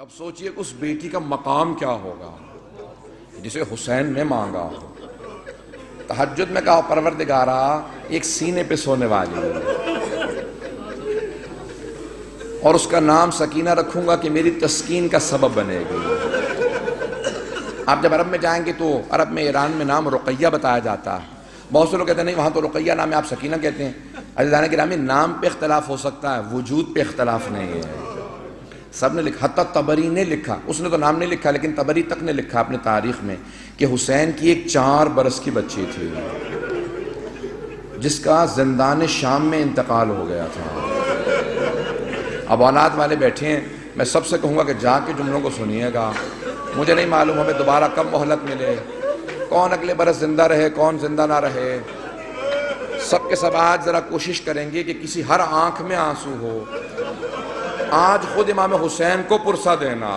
اب سوچئے اس بیٹی کا مقام کیا ہوگا جسے حسین نے مانگا. تہجد میں کہا پروردگارا ایک سینے پہ سونے والی اور اس کا نام سکینہ رکھوں گا کہ میری تسکین کا سبب بنے گی. آپ جب عرب میں جائیں گے تو عرب میں ایران میں نام رقیہ بتایا جاتا ہے. بہت سے لوگ کہتے ہیں نہیں وہاں تو رقیہ نام ہے آپ سکینہ کہتے ہیں. عزیزان گرامی نام پہ اختلاف ہو سکتا ہے وجود پہ اختلاف نہیں ہے. سب نے لکھا حتیٰ طبری نے لکھا, اس نے تو نام نہیں لکھا لیکن طبری تک نے لکھا اپنے تاریخ میں کہ حسین کی ایک 4 برس کی بچی تھی جس کا زندان شام میں انتقال ہو گیا تھا. اب اولاد والے بیٹھے ہیں, میں سب سے کہوں گا کہ جا کے جملوں کو سنیے گا. مجھے نہیں معلوم ہمیں دوبارہ کب مہلت ملے, کون اگلے برس زندہ رہے کون زندہ نہ رہے. سب کے سب آج ذرا کوشش کریں گے کہ کسی ہر آنکھ میں آنسو ہو. آج خود امام حسین کو پرسہ دینا,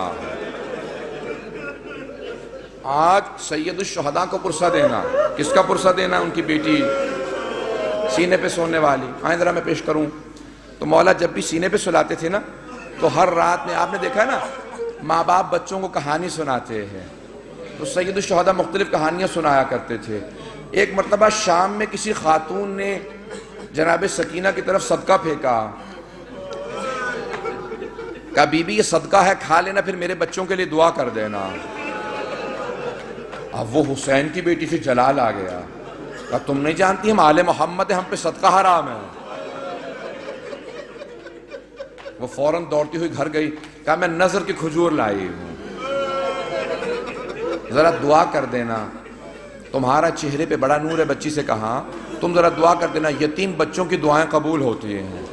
آج سید الشہداء کو پرسہ دینا. کس کا پرسہ دینا؟ ان کی بیٹی سینے پہ سونے والی. آئیں ذرا میں پیش کروں. تو مولا جب بھی سینے پہ سلاتے تھے نا تو ہر رات میں آپ نے دیکھا ہے نا ماں باپ بچوں کو کہانی سناتے ہیں تو سید الشہداء مختلف کہانیاں سنایا کرتے تھے. ایک مرتبہ شام میں کسی خاتون نے جناب سکینہ کی طرف صدقہ پھینکا, کہا بی بی یہ صدقہ ہے کھا لینا پھر میرے بچوں کے لیے دعا کر دینا. اب وہ حسین کی بیٹی سے جلال آ گیا, کہا تم نہیں جانتی ہم آل محمد ہیں, ہم پہ صدقہ حرام ہے. وہ فوراً دوڑتی ہوئی گھر گئی, کہا میں نظر کی کھجور لائی ہوں ذرا دعا کر دینا, تمہارا چہرے پہ بڑا نور ہے. بچی سے کہا تم ذرا دعا کر دینا یتیم بچوں کی دعائیں قبول ہوتی ہیں.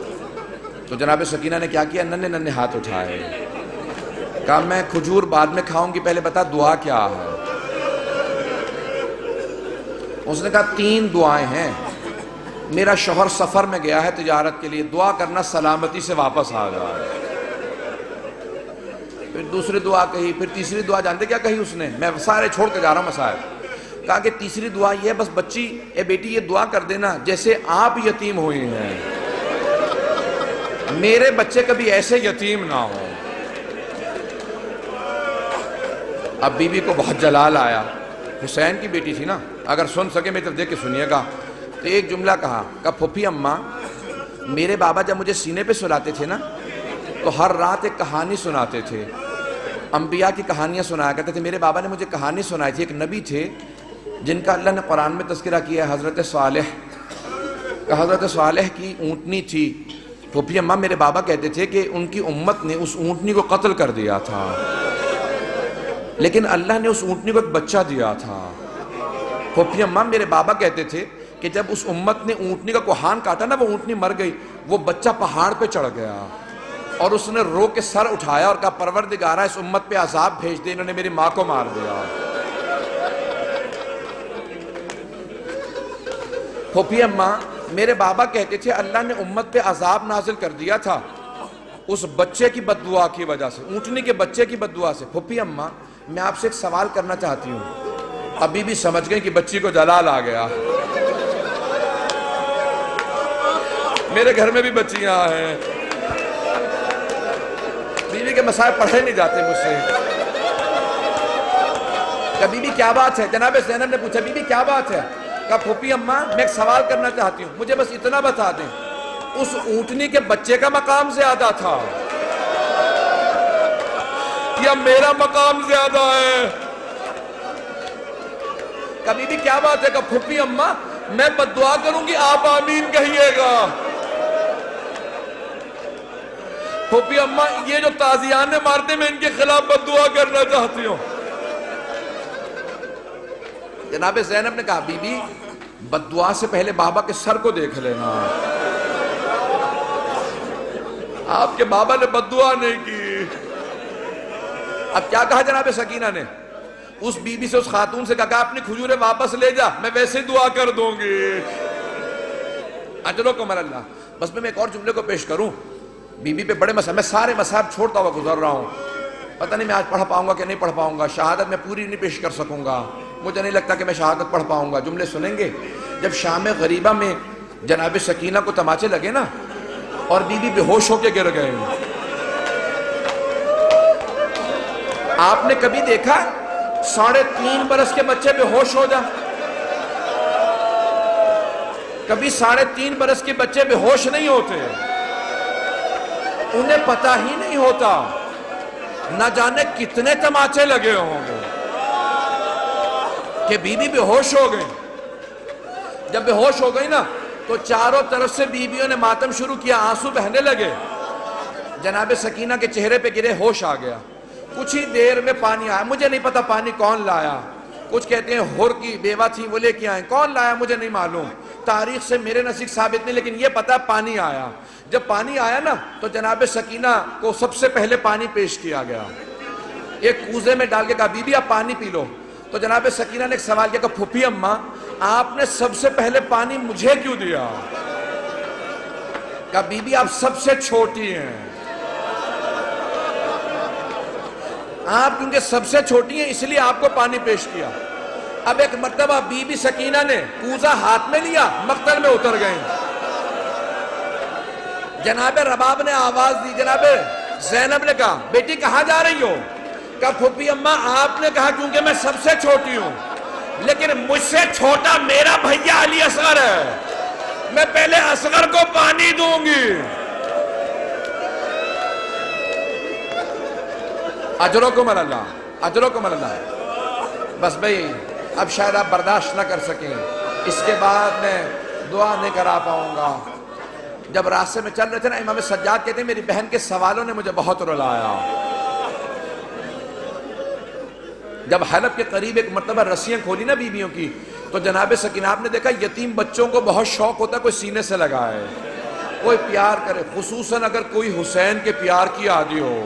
تو جناب سکینہ نے کیا کیا, ننھے ننھے ہاتھ اٹھائے, کہا میں کھجور بعد میں کھاؤں گی پہلے بتا دعا کیا ہے. اس نے کہا 3 دعائیں ہیں. میرا شوہر سفر میں گیا ہے تجارت کے لیے, دعا کرنا سلامتی سے واپس آ جائے. پھر دوسری دعا کہی, پھر تیسری دعا جانتے کیا کہی اس نے؟ میں سارے چھوڑ کے جا رہا ہوں مسائل. کہا کہ تیسری دعا یہ ہے بس بچی اے بیٹی یہ دعا کر دینا جیسے آپ یتیم ہوئی ہیں میرے بچے کبھی ایسے یتیم نہ ہوں. اب بی بی کو بہت جلال آیا, حسین کی بیٹی تھی نا, اگر سن سکے میری طرف دیکھ کے سنیے گا. تو ایک جملہ کہا پھوپھی اماں میرے بابا جب مجھے سینے پہ سلاتے تھے نا تو ہر رات ایک کہانی سناتے تھے, انبیاء کی کہانیاں سنایا کرتے تھے. میرے بابا نے مجھے کہانی سنائی تھی, ایک نبی تھے جن کا اللہ نے قرآن میں تذکرہ کیا ہے, حضرت صالح. حضرت صالح کی اونٹنی تھی. پھوپھی اماں میرے بابا کہتے تھے کہ ان کی امت نے اس اونٹنی کو قتل کر دیا تھا لیکن اللہ نے اس اونٹنی کو ایک بچہ دیا تھا. پھوپھی اماں میرے بابا کہتے تھے کہ جب اس امت نے اونٹنی کا کوہان کاٹا نا وہ اونٹنی مر گئی, وہ بچہ پہاڑ پہ چڑھ گیا اور اس نے رو کے سر اٹھایا اور کہا پروردگارہ اس امت پہ عذاب بھیج دے, انہوں نے میری ماں کو مار دیا. پھوپھی اماں میرے بابا کہتے تھے اللہ نے امت پہ عذاب نازل کر دیا تھا اس بچے کی بددعا کی وجہ سے, اونٹنی کے بچے کی بددعا سے. پھوپھی اماں میں آپ سے ایک سوال کرنا چاہتی ہوں. ابھی بھی سمجھ گئے کہ بچی کو جلال آ گیا. میرے گھر میں بھی بچیاں ہیں, بیوی کے مسائل پڑھے نہیں جاتے مجھ سے. کہا بی بی کیا بات ہے؟ جناب زینب نے پوچھا بی بی کیا بات ہے؟ کہا پھوپھی اماں میں ایک سوال کرنا چاہتی ہوں, مجھے بس اتنا بتا دیں اس اونٹنی کے بچے کا مقام زیادہ تھا یا میرا مقام زیادہ ہے؟ کہا بی بی کیا بات ہے؟ کہا پھوپھی اماں میں بددعا کروں گی آپ آمین کہیے گا. پھوپھی اماں یہ جو تازیانے مارتے میں ان کے خلاف بددعا کرنا چاہتی ہوں. جناب زینب نے کہا بی بی بددعا سے پہلے بابا کے سر کو دیکھ لینا. آپ کے بابا نے بددعا نہیں کی. اب کیا کہا جناب سکینہ نے؟ اس بی بی سے اس خاتون سے کہا اپنی کھجوریں واپس لے جا, میں ویسے ہی دعا کر دوں گی. اجرکم اللہ. بس میں ایک اور جملے کو پیش کروں. بی بی پہ بڑے مسائل, میں سارے مسائل چھوڑتا ہوا گزر رہا ہوں. پتہ نہیں میں آج پڑھ پاؤں گا کہ نہیں پڑھ پاؤں گا, شہادت میں پوری نہیں پیش کر سکوں گا, مجھے نہیں لگتا کہ میں شہادت پڑھ پاؤں گا. جملے سنیں گے. جب شام غریبہ میں جناب سکینہ کو تماچے لگے نا اور بی بی بے ہوش ہو کے گر گئے, آپ نے کبھی دیکھا 3.5 برس کے بچے بے ہوش ہو جائیں؟ کبھی 3.5 برس کے بچے بے ہوش نہیں ہوتے، انہیں پتہ ہی نہیں ہوتا، نہ جانے کتنے تماچے لگے ہوں گے کہ بی بی بے ہوش ہو گئی۔ جب بے ہوش ہو گئی نا تو چاروں طرف سے بیویوں نے ماتم شروع کیا، آنسو بہنے لگے، جناب سکینہ کے چہرے پہ گرے، ہوش آ گیا۔ کچھ ہی دیر میں پانی آیا، مجھے نہیں پتا پانی کون لایا، کچھ کہتے ہیں ہور کی بیوہ تھی وہ لے کے آئیں، کون لایا مجھے نہیں معلوم، تاریخ سے میرے نزدیک ثابت نہیں، لیکن یہ پتا پانی آیا۔ جب پانی آیا نا تو جناب سکینہ کو سب سے پہلے پانی پیش کیا گیا، ایک کوزے میں ڈال کے کہا بی بی آپ پانی پی لو۔ تو جناب سکینہ نے ایک سوال کیا کہ پھوپھی اماں آپ نے سب سے پہلے پانی مجھے کیوں دیا؟ کہا بی بی آپ سب سے چھوٹی ہیں، آپ کیونکہ سب سے چھوٹی ہیں اس لیے آپ کو پانی پیش کیا۔ اب ایک مرتبہ بی بی سکینہ نے کوزہ ہاتھ میں لیا، مقتل میں اتر گئیں۔ جناب رباب نے آواز دی، جناب زینب نے کہا بیٹی کہاں جا رہی ہو؟ کہا پھوپھی اماں آپ نے کہا کیونکہ میں سب سے چھوٹی ہوں، لیکن مجھ سے چھوٹا میرا بھیا علی اصغر ہے، میں پہلے اصغر کو پانی دوں گی۔ اجرکم اللہ، اجرکم اللہ۔ بس بھئی اب شاید آپ برداشت نہ کر سکیں، اس کے بعد میں دعا نہیں کرا پاؤں گا۔ جب راستے میں چل رہے تھے نا امام سجاد کہتے ہیں میری بہن کے سوالوں نے مجھے بہت رلایا۔ جب حلب کے قریب ایک مرتبہ رسیاں کھولی نا بیویوں کی تو جناب سکینہ آپ نے دیکھا یتیم بچوں کو بہت شوق ہوتا ہے کوئی سینے سے لگائے، کوئی پیار کرے، خصوصاً اگر کوئی حسین کے پیار کی عادی ہو۔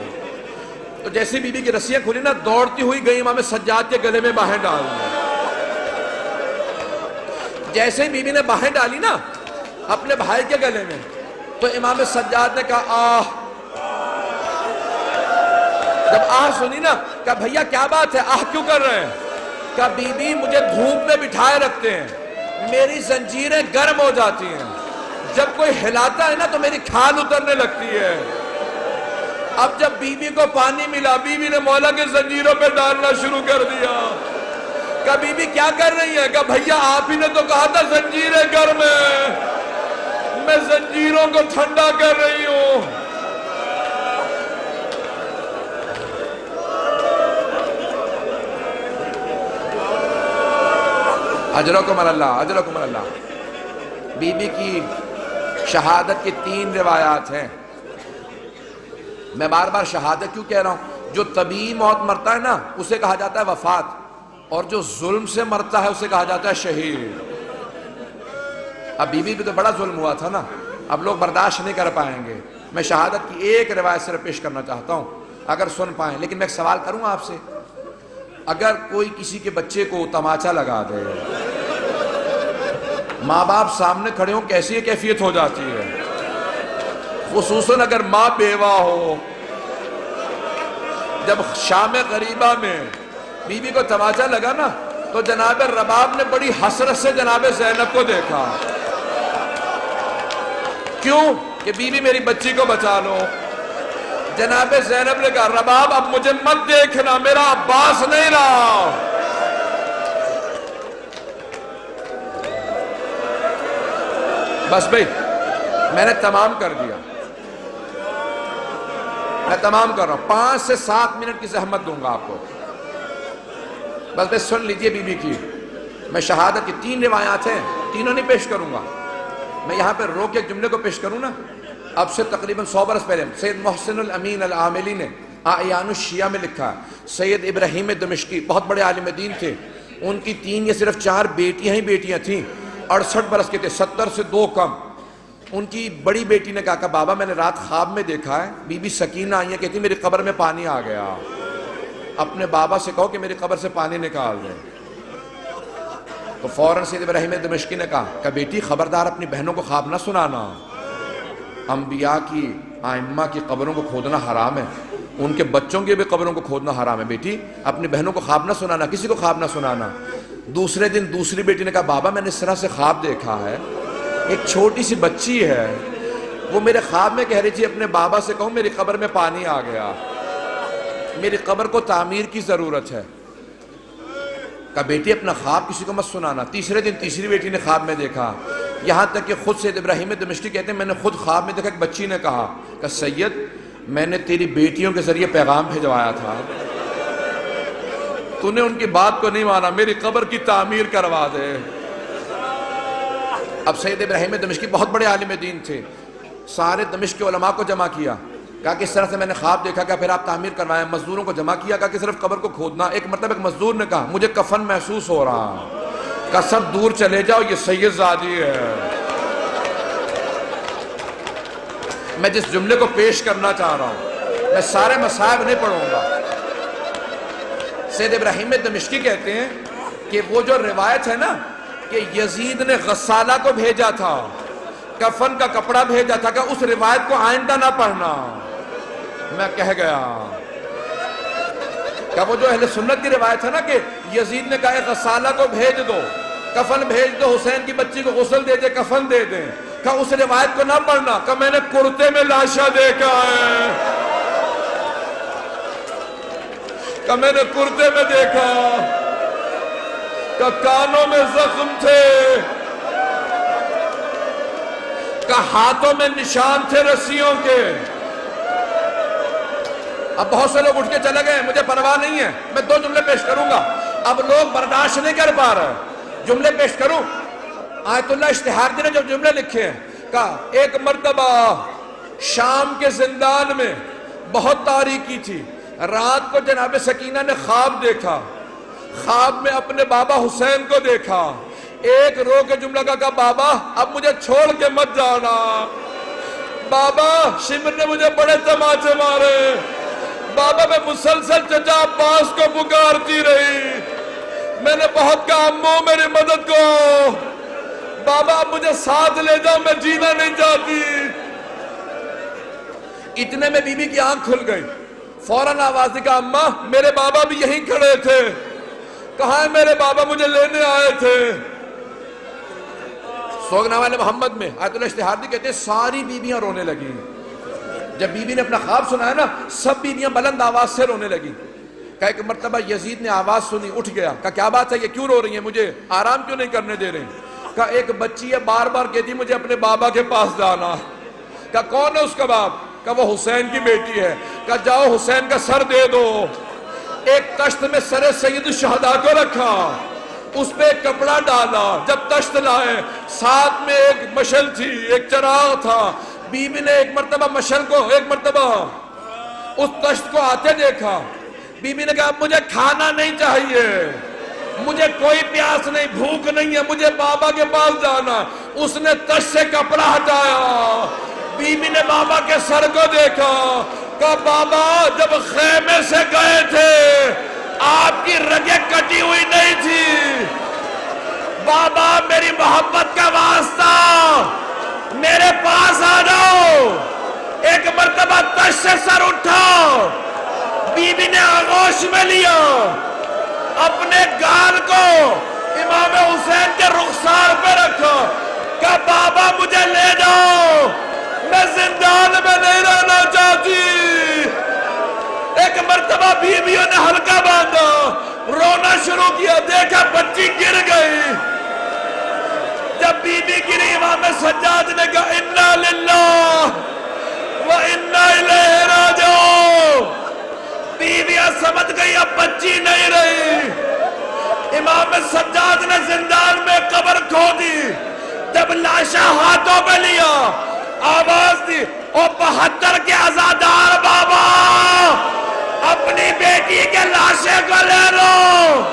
تو جیسی بی بی کی رسیاں کھولی نا دوڑتی ہوئی گئی امام سجاد کے گلے میں باہیں ڈال دی۔ جیسے ہی بی بی نے باہیں ڈالی نا اپنے بھائی کے گلے میں تو امام سجاد نے کہا آہ۔ جب آہ سنی نا کہا بھیا کیا بات ہے، آہ کیوں کر رہے ہیں؟ کہا بی بی مجھے دھوپ میں بٹھائے رکھتے ہیں، میری زنجیریں گرم ہو جاتی ہیں، جب کوئی ہلاتا ہے نا تو میری کھال اترنے لگتی ہے۔ اب جب بی بی کو پانی ملا بی بی نے مولا کے زنجیروں پہ ڈالنا شروع کر دیا۔ کہا بی بی کیا کر رہی ہے؟ کہا بھیا آپ ہی نے تو کہا تھا زنجیریں گرم ہیں، میں زنجیروں کو ٹھنڈا کر رہی ہوں۔ اجرکم اللہ، اجرکم اللہ۔ بی بی کی شہادت کی 3 روایات ہیں۔ میں بار بار شہادت کیوں کہہ رہا ہوں؟ جو طبیعی موت مرتا ہے نا اسے کہا جاتا ہے وفات، اور جو ظلم سے مرتا ہے اسے کہا جاتا ہے شہید۔ اب بی بی بھی تو بڑا ظلم ہوا تھا نا، اب لوگ برداشت نہیں کر پائیں گے۔ میں شہادت کی ایک روایت صرف پیش کرنا چاہتا ہوں اگر سن پائیں، لیکن میں ایک سوال کروں آپ سے، اگر کوئی کسی کے بچے کو تماچا لگا دے، ماں باپ سامنے کھڑے ہوں کیسی کیفیت ہو جاتی ہے، خصوصاً اگر ماں بیوہ ہو۔ جب شام غریبہ میں بی بی کو تماچا لگا نا تو جناب رباب نے بڑی حسرت سے جناب زینب کو دیکھا، کیوں کہ بی بی میری بچی کو بچا لو۔ جناب زینب نے کہا رباب اب مجھے مت دیکھنا، میرا عباس نہیں رہا۔ بس بھئی میں نے تمام کر دیا، میں تمام کر رہا ہوں، 5 سے 7 منٹ کی زحمت دوں گا آپ کو، بس بس سن لیجئے بی بی کی۔ میں شہادت کی 3 روایات ہیں، تینوں نہیں پیش کروں گا، میں یہاں پہ رو کے ایک جملے کو پیش کروں نا۔ اب سے تقریباً 100 برس پہلے سید محسن الامین العاملی نے اعیان الشیعہ میں لکھا، سید ابراہیم دمشقی بہت بڑے عالم دین تھے، ان کی 3 یا صرف 4 بیٹیاں ہی بیٹیاں تھیں، 68 برس کے تھے، 70 سے 2 کم۔ ان کی بڑی بیٹی نے کہا کہ بابا میں نے رات خواب میں دیکھا ہے بی بی سکینہ آئی ہیں، کہتی میری قبر میں پانی آ گیا، اپنے بابا سے کہو کہ میری قبر سے پانی نکال دیں۔ تو فوراً سید ابراہیم دمشقی نے کہا کہ بیٹی خبردار اپنی بہنوں کو خواب نہ سنانا، انبیاء کی ائمہ کی قبروں کو کھودنا حرام ہے، ان کے بچوں کی بھی قبروں کو کھودنا حرام ہے، بیٹی اپنی بہنوں کو خواب نہ سنانا، کسی کو خواب نہ سنانا۔ دوسرے دن دوسری بیٹی نے کہا بابا میں نے اس طرح سے خواب دیکھا ہے، ایک چھوٹی سی بچی ہے، وہ میرے خواب میں کہہ رہی تھی اپنے بابا سے کہوں میری قبر میں پانی آ گیا۔ میری قبر کو تعمیر کی ضرورت ہے. کہا بیٹی اپنا خواب کسی کو مت سنانا. تیسرے دن تیسری بیٹی نے خواب میں دیکھا. یہاں تک کہ خود سید ابراہیم دمشقی کہتے ہیں میں نے خود خواب میں دیکھا. ایک بچی نے کہا کہ سید میں نے تیری بیٹیوں کے ذریعے پیغام بھیجوایا تھا, تو نے ان کی بات کو نہیں مانا, میری قبر کی تعمیر کروا دے. اب سید ابراہیم دمشقی بہت بڑے عالم دین تھے. سارے دمشق کے علماء کو جمع کیا, کہا کہ اس طرح سے میں نے خواب دیکھا, کہ پھر آپ تعمیر کروائیں. مزدوروں کو جمع کیا, کہا کہ صرف قبر کو کھودنا. ایک مرتبہ ایک مزدور نے کہا مجھے کفن محسوس ہو رہا. کہا سب دور چلے جاؤ, یہ سید زادی ہے. میں جس جملے کو پیش کرنا چاہ رہا ہوں, میں سارے مصائب نہیں پڑھوں گا. سید ابراہیم دمشقی کہتے ہیں کہ وہ جو روایت ہے نا کہ یزید نے غسالہ کو بھیجا تھا, کفن کا کپڑا بھیجا تھا, کہ اس روایت کو آئندہ نہ پڑھنا. میں کہہ گیا کہ وہ جو اہل سنت کی روایت ہے نا کہ یزید نے کہا غسالہ کو بھیج دو, کفن بھیج دو, حسین کی بچی کو غسل دے دے, کفن دے دیں, کہ اس روایت کو نہ پڑھنا. کہ میں نے کرتے میں لاشا دیکھا ہے, کہ میں نے کرتے میں دیکھا, کہ کانوں میں زخم تھے, کہ ہاتھوں میں نشان تھے رسیوں کے. اب بہت سے لوگ اٹھ کے چلے گئے, مجھے پرواہ نہیں ہے, میں 2 جملے پیش کروں گا. اب لوگ برداشت نہیں کر پا رہے, جملے پیش کروں. آیت اللہ اشتہاردی نے جو جملے لکھے ہیں, کہا ایک مرتبہ شام کے زندان میں بہت تاریکی تھی, رات کو جناب سکینہ نے خواب دیکھا, خواب میں اپنے بابا حسین کو دیکھا. ایک رو کے جملہ کہا بابا اب مجھے چھوڑ کے مت جانا, بابا شمر نے مجھے بڑے تماچے مارے, بابا میں مسلسل چچا عباس کو پکارتی رہی, میں نے بہت کہا امو میری مدد کو, بابا اب مجھے ساتھ لے جاؤ, میں جینا نہیں چاہتی. اتنے میں بی بی کی آنکھ کھل گئی, فوراً آواز دی, کہا اماں میرے بابا بھی یہیں کھڑے تھے. کہاں ہے میرے بابا, مجھے لینے آئے تھے. سوگنا والے محمد میں آیت اللہ اشتہاردی کہتے ہیں ساری بیویاں رونے لگی. جب بی بی نے اپنا خواب سنا ہے نا, سب بیویاں بلند آواز سے رونے لگی. کہا ایک مرتبہ یزید نے آواز سنی, اٹھ گیا. کہا کیا بات ہے, یہ کیوں رو رہی ہیں, مجھے آرام کیوں نہیں کرنے دے رہے ہیں. کہا ایک بچی ہے بار بار کہتی مجھے اپنے بابا کے پاس جانا. کہا کون ہے اس کا باپ, کہا وہ حسین کی بیٹی ہے. کہا جاؤ حسین کا سر دے دو. ایک تشت میں سر سید الشہداء کو رکھا, اس پہ ایک کپڑا ڈالا. جب تشت لائے ساتھ میں ایک مشل تھی, ایک چراغ تھا. بی بی نے ایک مرتبہ مشل کو, ایک مرتبہ اس تشت کو آتے دیکھا. بی بی نے کہا مجھے کھانا نہیں چاہیے, مجھے کوئی پیاس نہیں, بھوک نہیں ہے, مجھے بابا کے پاس جانا. اس نے تشت سے کپڑا ہٹایا, بی بی نے بابا کے سر کو دیکھا. کہا بابا جب خیمے سے گئے تھے آپ کی رگیں کٹی ہوئی نہیں تھی, بابا میری محبت کا واسطہ میرے پاس آ جاؤ. ایک مرتبہ تشت سے سر اٹھا, بی بی نے آغوش میں لیا, اپنے گال کو امام حسین کے رخسار پہ رکھا. کہا بابا مجھے لے جاؤ, میں زندان میں نہیں رہنا چاہتی. ایک مرتبہ بیویوں نے ہلکا باندھا, رونا شروع کیا, دیکھا بچی گر گئی. جب بی بی گری امام سجاد نے کہا انا للہ و انا الیہ راجعون. بیویاں سمجھ گئی اب بچی نہیں رہی. امام سجاد نے زندان میں قبر کھودی. جب لاشا ہاتھوں پہ لیا, آواز دی او 72 کے عزادار بابا اپنی بیٹی کے لاشے کو لے لو.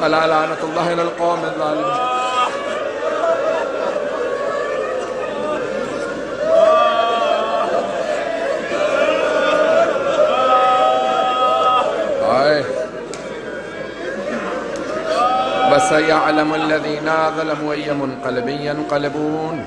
الا لعنت اللہ علی القوم الظالمین. وَسَيَعْلَمُ الَّذِينَ ظَلَمُوا أَيَّ مُنْقَلَبٍ يَنْقَلِبُونَ.